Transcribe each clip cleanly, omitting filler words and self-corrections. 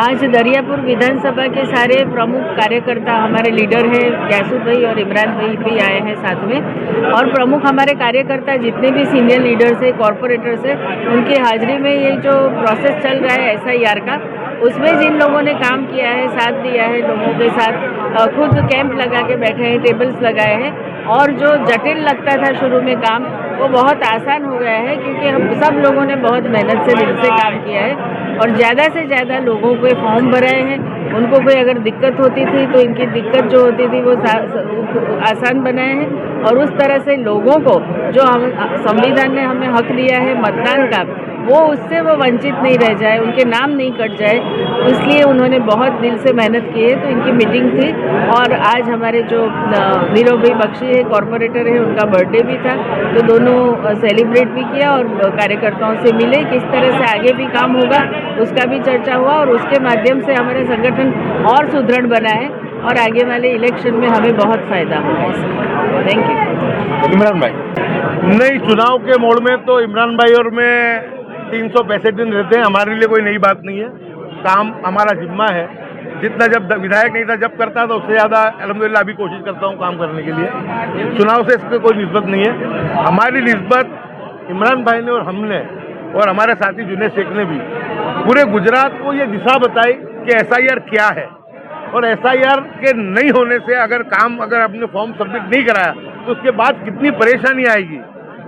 आज दरियापुर विधानसभा के सारे प्रमुख कार्यकर्ता हमारे लीडर हैं, गैसू भाई और इमरान भाई भी आए हैं साथ में, और प्रमुख हमारे कार्यकर्ता जितने भी सीनियर लीडर्स हैं, कॉरपोरेटर्स हैं, उनकी हाजिरी में ये जो प्रोसेस चल रहा है SIR का, उसमें जिन लोगों ने काम किया है, साथ दिया है, लोगों के साथ खुद कैंप लगा के बैठे हैं, टेबल्स लगाए हैं, और जो जटिल लगता था शुरू में काम, वो बहुत आसान हो गया है क्योंकि हम सब लोगों ने बहुत मेहनत से दिल से काम किया है और ज़्यादा से ज़्यादा लोगों को फॉर्म भराए हैं। उनको कोई अगर दिक्कत होती थी तो इनकी दिक्कत जो होती थी वो आसान बनाए हैं, और उस तरह से लोगों को जो हम संविधान ने हमें हक दिया है मतदान का, वो उससे वो वंचित नहीं रह जाए, उनके नाम नहीं कट जाए, इसलिए उन्होंने बहुत दिल से मेहनत की है। तो इनकी मीटिंग थी और आज हमारे जो नीरव भाई बख्शी है, कॉरपोरेटर है, उनका बर्थडे भी था, तो दोनों सेलिब्रेट भी किया और कार्यकर्ताओं से मिले। किस तरह से आगे भी काम होगा उसका भी चर्चा हुआ और उसके माध्यम से हमारा संगठन और सुदृढ़ बना है और आगे वाले इलेक्शन में हमें बहुत फायदा होगा इसका। Thank you. इमरान भाई, नई चुनाव के मोड़ में तो इमरान भाई और मैं 365 दिन रहते हैं, हमारे लिए कोई नई बात नहीं है। काम हमारा जिम्मा है, जितना जब विधायक नहीं था जब करता था उससे ज़्यादा अल्हम्दुलिल्लाह अभी कोशिश करता हूँ काम करने के लिए। चुनाव से इसकी कोई निस्बत नहीं है। हमारी निस्बत इमरान भाई ने और हमने और हमारे साथी जुनेद शेख ने भी पूरे गुजरात को ये दिशा बताई कि SIR क्या है, और SIR के नहीं होने से अगर आपने फॉर्म सबमिट नहीं कराया तो उसके बाद कितनी परेशानी आएगी,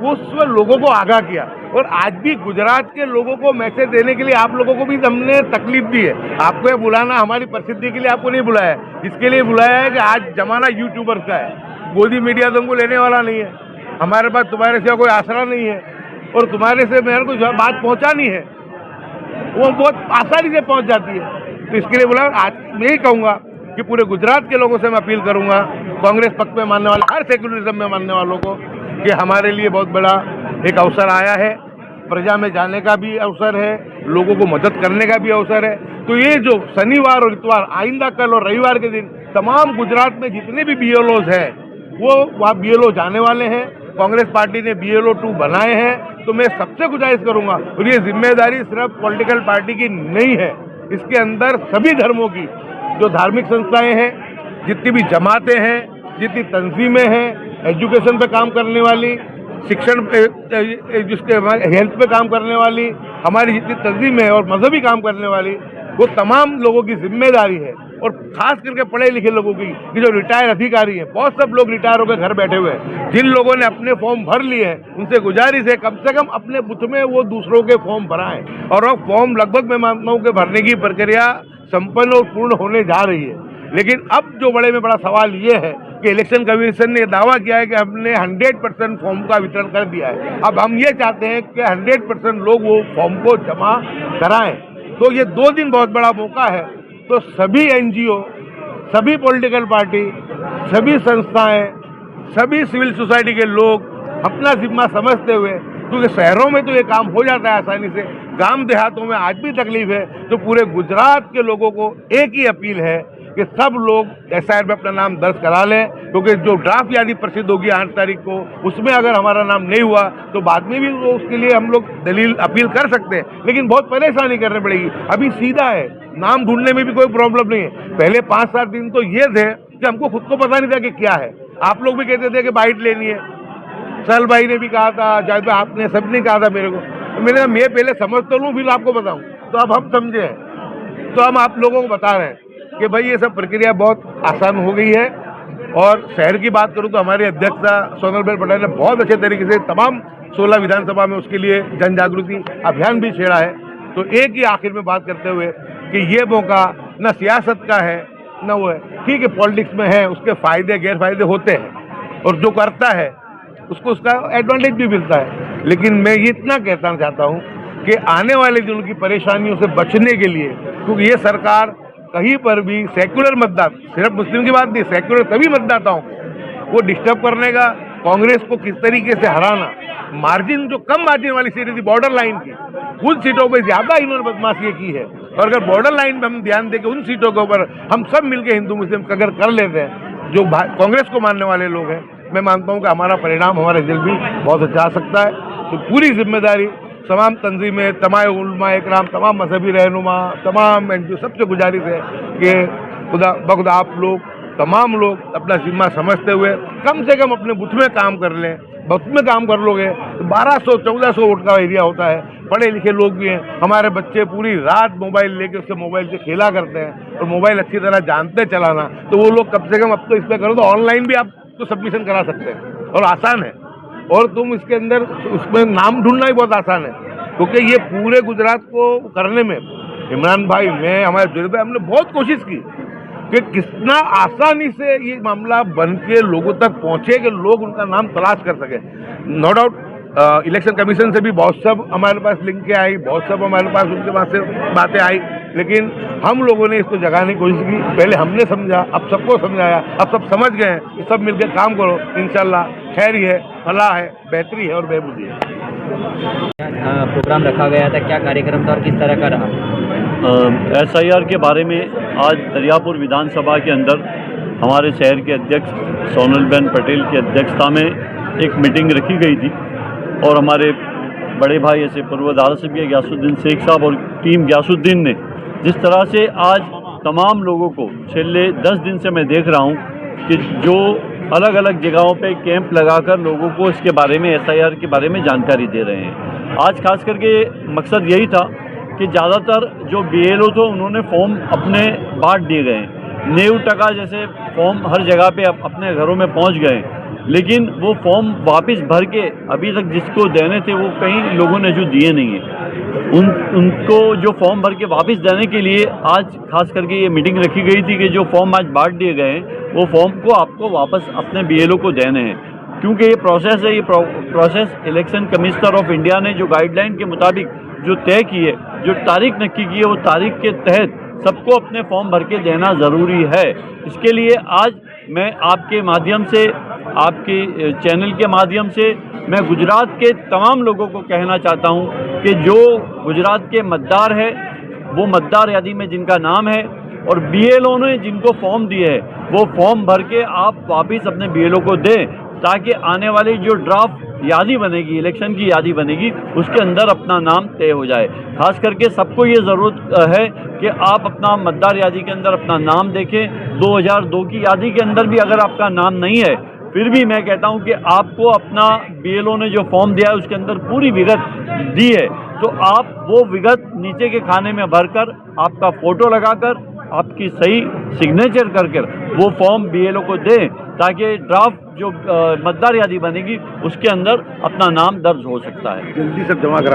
वो उसमें लोगों को आगाह किया। और आज भी गुजरात के लोगों को मैसेज देने के लिए आप लोगों को भी हमने तकलीफ दी है। आपको ये बुलाना हमारी प्रसिद्धि के लिए आपको नहीं बुलाया है, इसके लिए बुलाया है कि आज जमाना यूट्यूबर का है। गोदी मीडिया तुमको लेने वाला नहीं है, हमारे पास तुम्हारे सिवा कोई आसरा नहीं है, और तुम्हारे से मेरे को बात पहुँचानी है वो बहुत आसानी से पहुँच जाती है। तो इसके लिए बुलाया। आज मैं ही कहूँगा कि पूरे गुजरात के लोगों से मैं अपील करूँगा, कांग्रेस पक्ष में मानने वाले, हर सेक्युलरिज्म में मानने वालों को, कि हमारे लिए बहुत बड़ा एक अवसर आया है, प्रजा में जाने का भी अवसर है, लोगों को मदद करने का भी अवसर है। तो ये जो शनिवार और इतवार, आइंदा कल और रविवार के दिन तमाम गुजरात में जितने भी BLOs हैं वो वहाँ BLO जाने वाले हैं। कांग्रेस पार्टी ने BLO 2 बनाए हैं, तो मैं सबसे गुजारिश करूँगा, और ये जिम्मेदारी सिर्फ पॉलिटिकल पार्टी की नहीं है, इसके अंदर सभी धर्मों की जो धार्मिक संस्थाएँ हैं, जितनी भी जमातें हैं, जितनी तंजीमें हैं, एजुकेशन पे काम करने वाली, शिक्षण पे, जिसके हेल्थ पे काम करने वाली हमारी जितनी तंजीमें हैं और मजहबी काम करने वाली, वो तमाम लोगों की जिम्मेदारी है। और खास करके पढ़े लिखे लोगों की, कि जो रिटायर अधिकारी हैं, बहुत सब लोग रिटायर होकर घर बैठे हुए हैं, जिन लोगों ने अपने फॉर्म भर लिए हैं उनसे गुजारिश है कम से कम अपने बूथ में वो दूसरों के फॉर्म भराएं। और अब फॉर्म लगभग मैं मानता हूँ कि भरने की प्रक्रिया संपन्न और पूर्ण होने जा रही है। लेकिन अब जो बड़े में बड़ा सवाल ये है कि इलेक्शन कमीशन ने दावा किया है कि हमने 100% फॉर्म का वितरण कर दिया है। अब हम ये चाहते हैं कि 100% लोग वो फॉर्म को जमा कराएं। तो ये 2 दिन बहुत बड़ा मौका है। तो सभी NGO, सभी पॉलिटिकल पार्टी, सभी संस्थाएं, सभी सिविल सोसाइटी के लोग अपना जिम्मा समझते हुए, क्योंकि शहरों में तो ये काम हो जाता है आसानी से, गांव देहातों में आज भी तकलीफ है, तो पूरे गुजरात के लोगों को एक ही अपील है कि सब लोग SIR में अपना नाम दर्ज करा लें, क्योंकि जो ड्राफ्ट यादी प्रसिद्ध होगी 8 तारीख को, उसमें अगर हमारा नाम नहीं हुआ तो बाद में भी वो उसके लिए हम लोग दलील अपील कर सकते हैं, लेकिन बहुत परेशानी करनी पड़ेगी। अभी सीधा है, नाम ढूंढने में भी कोई प्रॉब्लम नहीं है। पहले 5-7 दिन तो ये थे कि हमको खुद को पता नहीं था कि क्या है। आप लोग भी कहते थे कि बाइट लेनी है, सल भाई ने भी कहा था, जाहिद भाई आपने, सबने कहा था मेरे को। मैंने कहा मैं पहले समझ तो लूँ फिर आपको बताऊँ। तो अब हम समझे हैं, तो हम आप लोगों को बता रहे हैं कि भाई ये सब प्रक्रिया बहुत आसान हो गई है। और शहर की बात करूं तो हमारे अध्यक्ष सोनलबेन पटेल ने बहुत अच्छे तरीके से तमाम 16 विधानसभा में उसके लिए जन जागृति अभियान भी छेड़ा है। तो एक ही आखिर में बात करते हुए कि ये मौका न सियासत का है न वो है, ठीक है पॉलिटिक्स में है, उसके फायदे गैर फायदे होते हैं, और जो करता है उसको उसका एडवांटेज भी मिलता है। लेकिन मैं ये इतना कहना चाहता हूँ कि आने वाले दिनों की परेशानियों से बचने के लिए, क्योंकि ये सरकार कहीं पर भी सेक्युलर मतदाता, सिर्फ मुस्लिम की बात नहीं, सेक्युलर सभी मतदाताओं को वो डिस्टर्ब करने का, कांग्रेस को किस तरीके से हराना, मार्जिन जो कम मार्जिन वाली सीटें थी बॉर्डर लाइन की, उन सीटों पर ज्यादा इन्होंने बदमाशी की है। और अगर बॉर्डर लाइन में हम ध्यान दें कि उन सीटों के ऊपर हम सब मिलकर हिंदू मुस्लिम अगर कर लेते हैं, जो कांग्रेस को मानने वाले लोग हैं, मैं मानता हूँ कि हमारा परिणाम, हमारा रिजल्ट भी बहुत अच्छा आ सकता है। तो पूरी जिम्मेदारी तमाम तंजीमें, तमाम उलमा इकराम, तमाम मजहबी रहनुमा, तमाम एनजीओ, सबसे गुजारिश है कि खुदा बखुदा आप लोग, तमाम लोग अपना जिम्मा समझते हुए कम से कम अपने बुथ में काम कर लें। बुथ में काम कर लोगे तो 1200-1400 वोट का एरिया होता है, पढ़े लिखे लोग भी हैं। हमारे बच्चे पूरी रात मोबाइल लेके उससे मोबाइल से खेला करते हैं और मोबाइल अच्छी तरह जानते हैं चलाना, तो वो लोग कम से कम अब तो इस पर करो तो ऑनलाइन भी आप तो सबमिशन करा सकते हैं और आसान है। और तुम इसके अंदर उसमें नाम ढूंढना ही बहुत आसान है, क्योंकि ये पूरे गुजरात को करने में इमरान भाई, मैं, हमारे जुड़े भाई, हमने बहुत कोशिश की कि कितना आसानी से ये मामला बन के लोगों तक पहुंचे कि लोग उनका नाम तलाश कर सके। नो डाउट इलेक्शन कमीशन से भी बहुत सब हमारे पास लिंकें आई, बहुत सब हमारे पास उनके पास से बातें आई, लेकिन हम लोगों ने इसको जगाने की कोशिश की। पहले हमने समझा, अब सबको समझाया, अब सब समझ गए हैं कि सब मिलकर काम करो, इंशाल्लाह खैर ही है, फलाह है, बेहतरी है और बेबूदी है। प्रोग्राम रखा गया था, क्या कार्यक्रम था और किस तरह का रहा? SIR के बारे में आज दरियापुर विधानसभा के अंदर हमारे शहर के अध्यक्ष सोनलबेन पटेल की अध्यक्षता में एक मीटिंग रखी गई थी और हमारे बड़े भाई ऐसे पूर्व धारासभ्य ग्यासुद्दीन शेख साहब और टीम ग्यासुद्दीन ने जिस तरह से आज तमाम लोगों को पिछले 10 दिन से मैं देख रहा हूँ कि जो अलग अलग जगहों पे कैंप लगाकर लोगों को इसके बारे में, SIR के बारे में जानकारी दे रहे हैं। आज खास करके मकसद यही था कि ज़्यादातर जो BLO थे उन्होंने फॉर्म अपने बांट दिए गए हैं। 90% जैसे फॉर्म हर जगह पे अपने घरों में पहुंच गए, लेकिन वो फॉर्म वापस भर के अभी तक जिसको देने थे वो कई लोगों ने जो दिए नहीं हैं, उनको जो फॉर्म भर के वापस देने के लिए आज खास करके ये मीटिंग रखी गई थी कि जो फॉर्म आज बांट दिए गए हैं वो फॉर्म को आपको वापस अपने BLO को देने हैं। क्योंकि ये प्रोसेस है, ये process election commissioner of India ने जो गाइडलाइन के मुताबिक जो तय की है, जो तारीख नक्की की है, वो तारीख के तहत सबको अपने फॉर्म भर के देना ज़रूरी है। इसके लिए आज मैं आपके माध्यम से, आपके चैनल के माध्यम से मैं गुजरात के तमाम लोगों को कहना चाहता हूं कि जो गुजरात के मतदार है, वो मतदार यादी में जिनका नाम है और BLO ने जिनको फॉर्म दिए है, वो फॉर्म भर के आप वापस अपने BLO को दें, ताकि आने वाली जो ड्राफ्ट यादी बनेगी, इलेक्शन की यादी बनेगी, उसके अंदर अपना नाम तय हो जाए। खास करके सबको ये ज़रूरत है कि आप अपना मतदार यादी के अंदर अपना नाम देखें। 2002 की यादी के अंदर भी अगर आपका नाम नहीं है, फिर भी मैं कहता हूं कि आपको अपना BLO ने जो फॉर्म दिया है उसके अंदर पूरी विगत दी है, तो आप वो विगत नीचे के खाने में भरकर आपका फ़ोटो लगाकर आपकी सही सिग्नेचर करके वो फॉर्म BLO को दें, ताकि ड्राफ्ट जो मतदार यादी बनेगी उसके अंदर अपना नाम दर्ज हो सकता है। जल्दी से जमा करा।